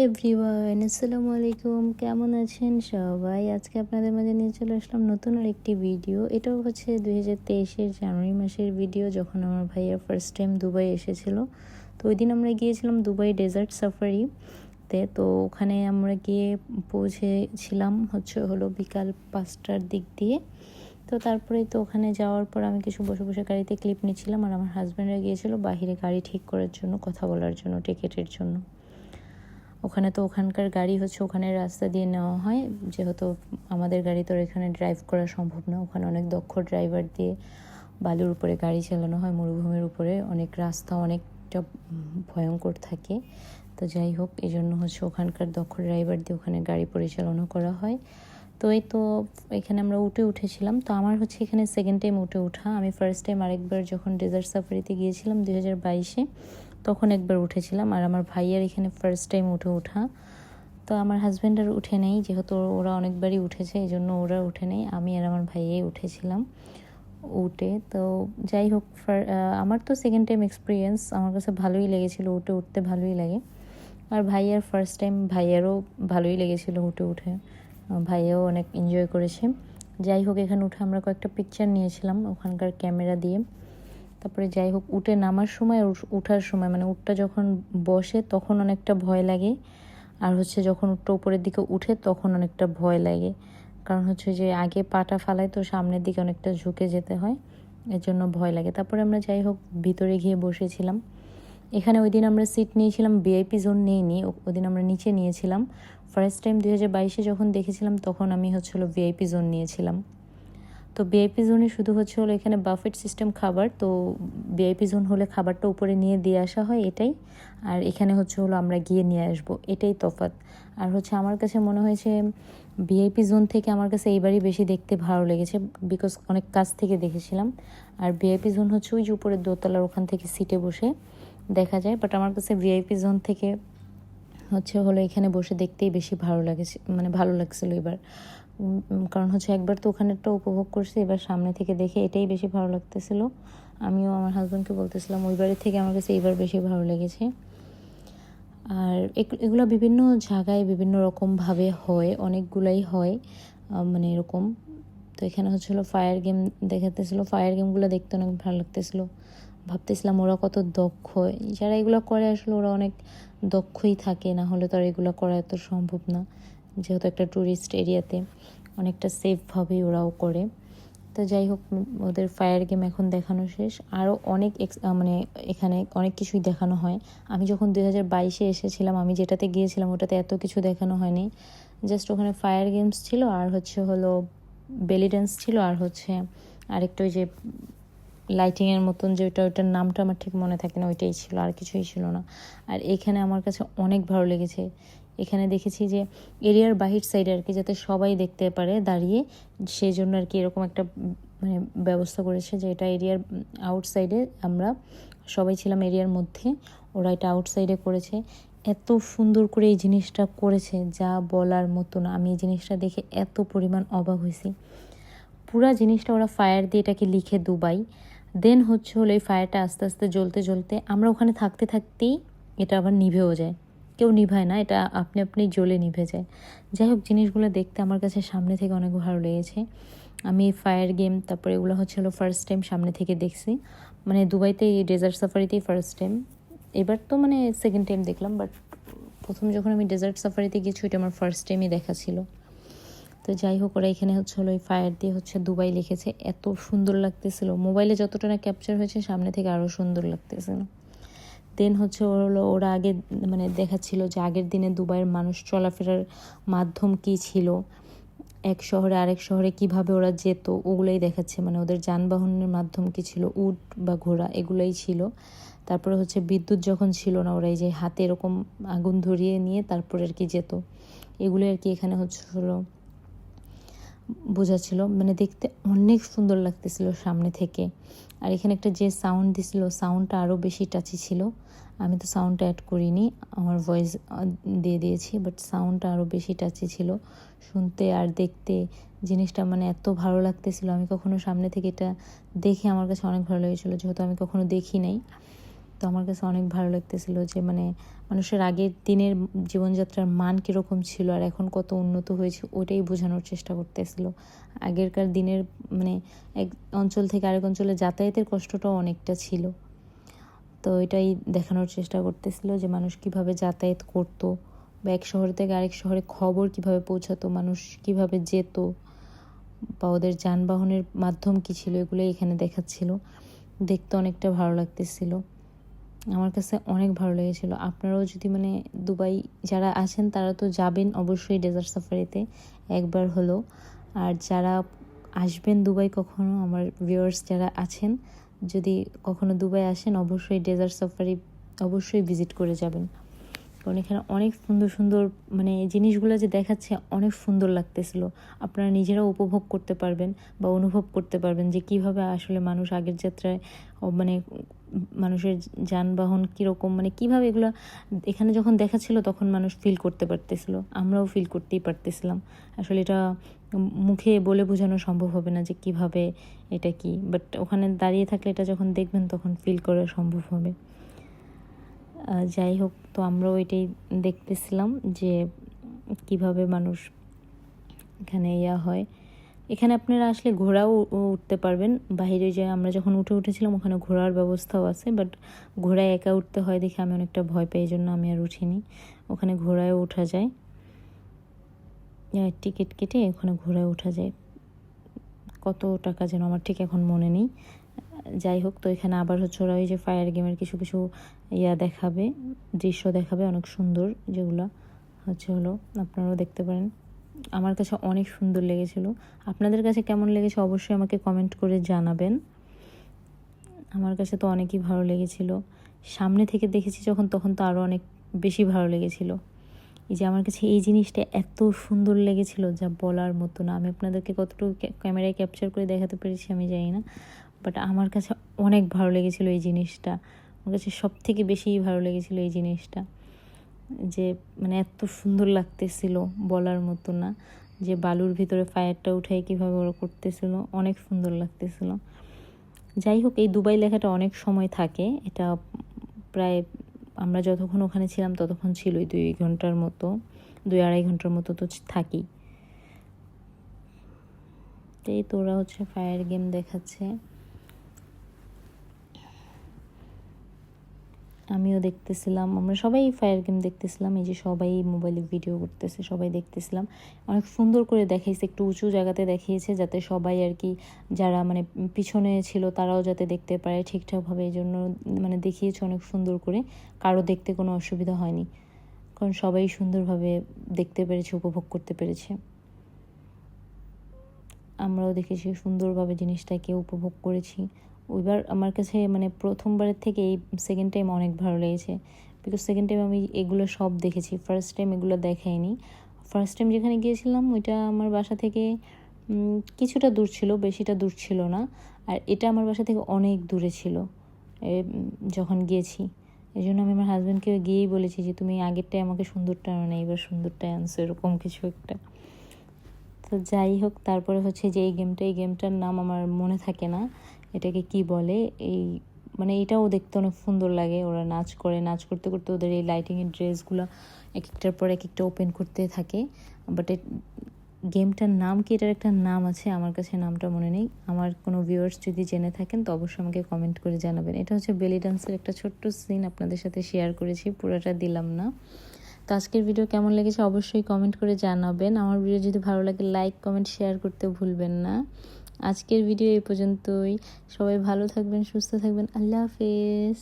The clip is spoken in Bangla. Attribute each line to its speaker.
Speaker 1: এভরিওয়ান, আসসালামু আলাইকুম। কেমন আছেন সবাই? আজকে আপনাদের মাঝে নিয়ে চলে আসলাম নতুন আরেকটি ভিডিও। এটাও হচ্ছে 2023-এর জানুয়ারি মাসের ভিডিও, যখন আমার ভাইয়া ফার্স্ট টাইম দুবাই এসেছিল। তো ওই দিন আমরা গিয়েছিলাম দুবাই ডেজার্ট সাফারিতে। তো ওখানে আমরা গিয়ে পৌঁছেছিলাম হলো বিকাল 5টার দিক দিয়ে। তো তারপরে তো ওখানে যাওয়ার পর আমি কিছু বসে বসে গাড়িতে ক্লিপ নিচ্ছিলাম, আর আমার হাজব্যান্ডরা গিয়েছিল বাহিরে গাড়ি ঠিক করার জন্য, কথা বলার জন্য, টিকেটের জন্য। ওখানে তো ওখানকার গাড়ি ওখানে রাস্তা দিয়ে নেওয়া হয়, যেহেতু আমাদের গাড়ি তো এখানে ড্রাইভ করা সম্ভব না। ওখানে অনেক দক্ষ ড্রাইভার দিয়ে বালুর উপরে গাড়ি চালানো হয়, মরুভূমির উপরে অনেক রাস্তা অনেকটা ভয়ঙ্কর থাকে। তো যাই হোক, এই জন্য ওখানকার দক্ষ ড্রাইভার দিয়ে ওখানে গাড়ি পরিচালনা করা হয়। তো এই তো এখানে আমরা উঠেছিলাম। তো আমার এখানে সেকেন্ড টাইম ওঠা। আমি ফার্স্ট টাইম আরেকবার যখন ডেজার্ট সাফারিতে গিয়েছিলাম 2022-এ, তখন একবার উঠেছিলাম। আর আমার ভাইয়ার এখানে ফার্স্ট টাইম ওঠা। তো আমার হাজব্যান্ড আর উঠে নেই, যেহেতু ওরা অনেকবারই উঠেছে, এই জন্য ওরা উঠে নেই, আমি আর আমার ভাইয়াই উঠেছিলাম। তো যাই হোক, আমার তো সেকেন্ড টাইম এক্সপিরিয়েন্স, আমার কাছে ভালোই লেগেছিলো, উঠতে ভালোই লাগে। আর ভাইয়ার ফার্স্ট টাইম, ভাইয়ারও ভালোই লেগেছিলো উঠে। ভাইয়াও অনেক এনজয় করেছে। যাই হোক, এখানে উঠে আমরা কয়েকটা পিকচার নিয়েছিলাম ওখানকার ক্যামেরা দিয়ে। তারপরে যাই হোক, উঠে নামার সময় আর উঠার সময়, মানে উটটা যখন বসে তখন অনেকটা ভয় লাগে, আর যখন উটটা উপরের দিকে উঠে তখন অনেকটা ভয় লাগে। কারণ যে আগে পাটা ফালায়, তো সামনের দিকে অনেকটা ঝুঁকে যেতে হয়, এর জন্য ভয় লাগে। তারপরে আমরা যাই হোক ভিতরে গিয়ে বসেছিলাম। এখানে ওই দিন আমরা সিট নিয়েছিলাম, ভিআইপি জোন নিইনি, ওই দিন আমরা নিচে নিয়েছিলাম। ফার্স্ট টাইম 2022-এ যখন দেখেছিলাম, তখন আমি ভিআইপি জোন নিয়েছিলাম। তো ভিআইপি জোনে শুধু এখানে বাফেট সিস্টেম খাবার। তো ভিআইপি জোন হলে খাবারটা উপরে নিয়ে দিয়ে আসা হয়, এটাই। আর এখানে আমরা গিয়ে নিয়ে আসবো, এটাই তফাৎ। আর আমার কাছে মনে হয়েছে ভিআইপি জোন থেকে আমার কাছে এইবারই বেশি দেখতে ভালো লেগেছে, বিকজ অনেক কাছ থেকে দেখেছিলাম। আর ভিআইপি জোন ওই যে উপরের দোতলার ওখান থেকে সিটে বসে দেখা যায়, বাট আমার কাছে ভিআইপি জোন থেকে এখানে বসে দেখতেই বেশি ভালো লাগেছে, মানে ভালো লাগছিল এবার। কারণ একবার তো ওখানেরটা উপভোগ করছি, এবার সামনে থেকে দেখে এটাই বেশি ভালো লাগতেছিল। আমিও আমার হাজব্যান্ডকে বলতেছিলাম ওইবারের থেকে আমার কাছে এইবার বেশি ভালো লেগেছে। আর এগুলো বিভিন্ন জায়গায় বিভিন্ন রকমভাবে হয়, অনেকগুলাই হয়, মানে এরকম। তো এখানে ফায়ার গেম দেখাতেছিল, ফায়ার গেমগুলো দেখতে অনেক ভালো লাগতেছিল। ভাবতেছিলাম ওরা কত দক্ষ, যারা এগুলো করে আসলে ওরা অনেক দক্ষই থাকে, না হলে তো আর এগুলো করা এত সম্ভব না, যেহেতু একটা ট্যুরিস্ট এরিয়াতে অনেকটা সেফভাবেই ওরাও করে। তো যাই হোক, ওদের ফায়ার গেম এখন দেখানো শেষ। আরও অনেক মানে এখানে অনেক কিছুই দেখানো হয়। আমি যখন 2022-এ এসেছিলাম, আমি যেটাতে গিয়েছিলাম ওটাতে এত কিছু দেখানো হয়নি। জাস্ট ওখানে ফায়ার গেমস ছিল, আর বেলি ড্যান্স ছিল, আর আরেকটা ওই যে লাইটিংয়ের মতন যে ওইটার নামটা আমার ঠিক মনে থাকে না, ওইটাই ছিল, আর কিছুই ছিল না। আর এখানে আমার কাছে অনেক ভালো লেগেছে। এখানে দেখেছি যে এরিয়ার বাহির সাইডে আর কি, যাতে সবাই দেখতে পারে দাঁড়িয়ে, সেই জন্য আর কি এরকম একটা মানে ব্যবস্থা করেছে, যে এটা এরিয়ার আউটসাইডে, আমরা সবাই ছিলাম এরিয়ার মধ্যে, ওরা এটা আউটসাইডে করেছে। এত সুন্দর করে এই জিনিসটা করেছে, যা বলার মতো না। আমি এই জিনিসটা দেখে এত পরিমাণ অবাক হয়েছি। পুরা জিনিসটা ওরা ফায়ার দিয়ে এটাকে লিখে দুবাই, দেন এই ফায়ারটা আস্তে আস্তে জ্বলতে জ্বলতে আমরা ওখানে থাকতে থাকতেই এটা আবার নিভেও যায়। কেউ নিভায় না, এটা আপনি আপনি জ্বলে নিভে যায়। যাই হোক, জিনিসগুলো দেখতে আমার কাছে সামনে থেকে অনেক ভালো লেগেছে। আমি এই ফায়ার গেম, তারপরে এগুলো ফার্স্ট টাইম সামনে থেকে দেখছি, মানে দুবাইতে এই ডেজার্ট সাফারিতেই ফার্স্ট টাইম। এবার তো মানে সেকেন্ড টাইম দেখলাম, বাট প্রথম যখন আমি ডেজার্ট সাফারিতে গেছি ওইটা আমার ফার্স্ট টাইমই দেখা ছিল। তো যাই হোক, ওরা এখানে ওই ফায়ার দিয়ে দুবাই লিখেছে, এত সুন্দর লাগতেছিল। মোবাইলে যতটা না ক্যাপচার হয়েছে, সামনে থেকে আরও সুন্দর লাগতেছিল। দেন ওরা আগে মানে দেখাচ্ছিল যে আগের দিনে দুবাইয়ের মানুষ চলাফেরার মাধ্যম কী ছিল, এক শহরে আরেক শহরে কিভাবে ওরা যেত, ওগুলোই দেখাচ্ছে। মানে ওদের যানবাহনের মাধ্যম কী ছিল, উট বা ঘোড়া, এগুলোই ছিল। তারপরে বিদ্যুৎ যখন ছিল না, ওরা এই যে হাতে এরকম আগুন ধরিয়ে নিয়ে তারপরে আর কি যেত, এগুলো আর কি এখানে হলো বোঝাচ্ছিল। মানে দেখতে অনেক সুন্দর লাগতেছিল সামনে থেকে। আর এখানে একটা যে সাউন্ড দিছিল, সাউন্ডটা আরও বেশি টাচি ছিল। আমি তো সাউন্ডটা অ্যাড করিনি, আমার ভয়েস দিয়ে দিয়েছি, বাট সাউন্ডটা আরও বেশি টাচি ছিল। শুনতে আর দেখতে জিনিসটা মানে এত ভালো লাগতেছিল। আমি কখনো সামনে থেকে এটা দেখে আমার কাছে অনেক ভালো লেগেছিলো, যেহেতু আমি কখনো দেখি নাই। তো আমার কাছে অনেক ভালো লাগতেছিল যে মানে মানুষের আগের দিনের জীবনযাত্রার মান কীরকম ছিল আর এখন কত উন্নত হয়েছে ওটাই বোঝানোর চেষ্টা করতেছিল। আগেরকার দিনের মানে এক অঞ্চল থেকে আরেক অঞ্চলে যাতায়াতের কষ্টটাও অনেকটা ছিল, তো এটাই দেখানোর চেষ্টা করতেছিল যে মানুষ কিভাবে যাতায়াত করতো বা এক শহর থেকে আরেক শহরে খবর কিভাবে পৌঁছাতো, মানুষ কিভাবে যেত বা ওদের যানবাহনের মাধ্যম কী ছিল, এগুলোই এখানে দেখাচ্ছিল। দেখতে অনেকটা ভালো লাগতেছিল, আমার কাছে অনেক ভালো লেগেছিল। আপনারাও যদি মানে দুবাই যারা আছেন তারা তো যাবেন অবশ্যই ডেজার্ট সাফারিতে একবার হলো, আর যারা আসবেন দুবাই কখনো, আমার ভিউয়ার্স যারা আছেন, যদি কখনো দুবাই আসেন অবশ্যই ডেজার্ট সাফারি অবশ্যই ভিজিট করে যাবেন, কারণ এখানে অনেক সুন্দর সুন্দর মানে জিনিসগুলো যে দেখাচ্ছে অনেক সুন্দর লাগতেছিল। আপনারা নিজেরাও উপভোগ করতে পারবেন বা অনুভব করতে পারবেন যে কিভাবে আসলে মানুষ আগের যাত্রায় মানে মানুষের যানবাহন কীরকম মানে কীভাবে এগুলো এখানে যখন দেখাচ্ছিল তখন মানুষ ফিল করতে পারতেছিল, আমরাও ফিল করতেই পারতেছিলাম। আসলে এটা মুখে বলে বোঝানো সম্ভব হবে না যে কিভাবে এটা কি, বাট ওখানে দাঁড়িয়ে থাকলে এটা যখন দেখবেন তখন ফিল করা সম্ভব হবে। যাই হোক, তো আমরাও এটাই দেখতেছিলাম যে কিভাবে মানুষ এখানে হয়। এখানে আপনারা আসলে ঘোড়াও উঠতে পারবেন, বাইরে যে আমরা যখন উঠেছিলাম ওখানে ঘোড়ার ব্যবস্থাও আছে, বাট ঘোড়ায় একা উঠতে হয় দেখে আমি অনেকটা ভয় পাই, এই জন্য আমি আর উঠিনি। ওখানে ঘোড়ায়ও ওঠা যায়, টিকিট কেটে ওখানে ঘোড়ায় ওঠা যায়, কত টাকা যেন আমার ঠিক এখন মনে নেই। যাই হোক, তো এখানে আবার হচ্ছে ওরা ওই যে ফায়ার গেমের কিছু কিছু দেখাবে, দৃশ্য দেখাবে অনেক সুন্দর, যেগুলো হলো আপনারাও দেখতে পারেন। আমার কাছে অনেক সুন্দর লেগেছিল, আপনাদের কাছে কেমন লেগেছে অবশ্যই আমাকে কমেন্ট করে জানাবেন। আমার কাছে তো অনেকই ভালো লেগেছিল, সামনে থেকে দেখেছি যখন তখন তো আরও অনেক বেশি ভালো লেগেছিল। এই যে আমার কাছে এই জিনিসটা এত সুন্দর লেগেছিল যা বলার মতো না। আমি আপনাদেরকে কতটুকু ক্যামেরায় ক্যাপচার করে দেখাতে পেরেছি আমি জানি না, বাট আমার কাছে অনেক ভালো লেগেছিল এই জিনিসটা। আমার কাছে সব থেকে বেশি ভালো লেগেছিল এই জিনিসটা, যে মানে এত সুন্দর লাগতেছিল বলার মতো না, যে বালুর ভিতরে ফায়ারটা উঠাই কীভাবে ওরা করতেছিল, অনেক সুন্দর লাগতেছিল। যাই হোক, এই দুবাই লেখাটা অনেক সময় থাকে, এটা প্রায় আমরা যতক্ষণ ওখানে ছিলাম ততক্ষণ ছিলই 2 ঘন্টার মতো, 2-2.5 ঘন্টার মতো তো থাকি। এই তো ওরা হচ্ছে ফায়ার গেম দেখাচ্ছে, আমিও দেখতেছিলাম, আমরা সবাই ফায়ার গেম দেখতেছিলাম। এই যে সবাই মোবাইলে ভিডিও করতেছে, সবাই দেখতেছিলাম। অনেক সুন্দর করে দেখাইছে, একটু উঁচু জায়গাতে দেখিয়েছে যাতে সবাই আর কি যারা মানে পিছনে ছিল তারাও যাতে দেখতে পারে ঠিকঠাকভাবে, এই জন্য মানে দেখিয়েছে অনেক সুন্দর করে, কারো দেখতে কোনো অসুবিধা হয়নি, কারণ সবাই সুন্দরভাবে দেখতে পেরেছে, উপভোগ করতে পেরেছে। আমরাও দেখেছি সুন্দরভাবে জিনিসটাকে উপভোগ করেছি। ওইবার আমার কাছে মানে প্রথমবারের থেকে এই সেকেন্ড টাইম অনেক ভালো লেগেছে, বিকজ সেকেন্ড টাইম আমি এগুলো সব দেখেছি, ফার্স্ট টাইম এগুলো দেখাইনি। ফার্স্ট টাইম যেখানে গিয়েছিলাম ওইটা আমার বাসা থেকে কিছুটা দূর ছিল, বেশিটা দূর ছিল না, আর এটা আমার বাসা থেকে অনেক দূরে ছিল যখন গিয়েছি। এই জন্য আমি আমার হাজব্যান্ডকে গিয়েই বলেছি যে তুমি আগেরটাই আমাকে সুন্দরটা আনো না, এবার সুন্দরটাই আনছো, এরকম কিছু একটা। তো যাই হোক, তারপরে হচ্ছে যে এই গেমটার নাম আমার মনে থাকে না, এটাকে কি বলে, এই মানে এটাও দেখতে অনেক সুন্দর লাগে। ওরা নাচ করে, নাচ করতে করতে ওদের এই লাইটিংয়ের ড্রেসগুলো এক একটার পর এক একটা ওপেন করতে থাকে, বাট গেমটার নাম কি, এটার একটা নাম আছে, আমার কাছে নামটা মনে নেই। আমার কোনো ভিউয়ার্স যদি জেনে থাকেন তো অবশ্যই আমাকে কমেন্ট করে জানাবেন। এটা হচ্ছে বেলি ডান্সের একটা ছোট্ট সিন আপনাদের সাথে শেয়ার করেছি, পুরোটা দিলাম না। তো আজকের ভিডিও কেমন লেগেছে অবশ্যই কমেন্ট করে জানাবেন। আমার ভিডিও যদি ভালো লাগে লাইক কমেন্ট শেয়ার করতে ভুলবেন না। আজকের ভিডিও এই পর্যন্তই, সবাই ভালো থাকবেন, সুস্থ থাকবেন, আল্লাহ হাফেজ।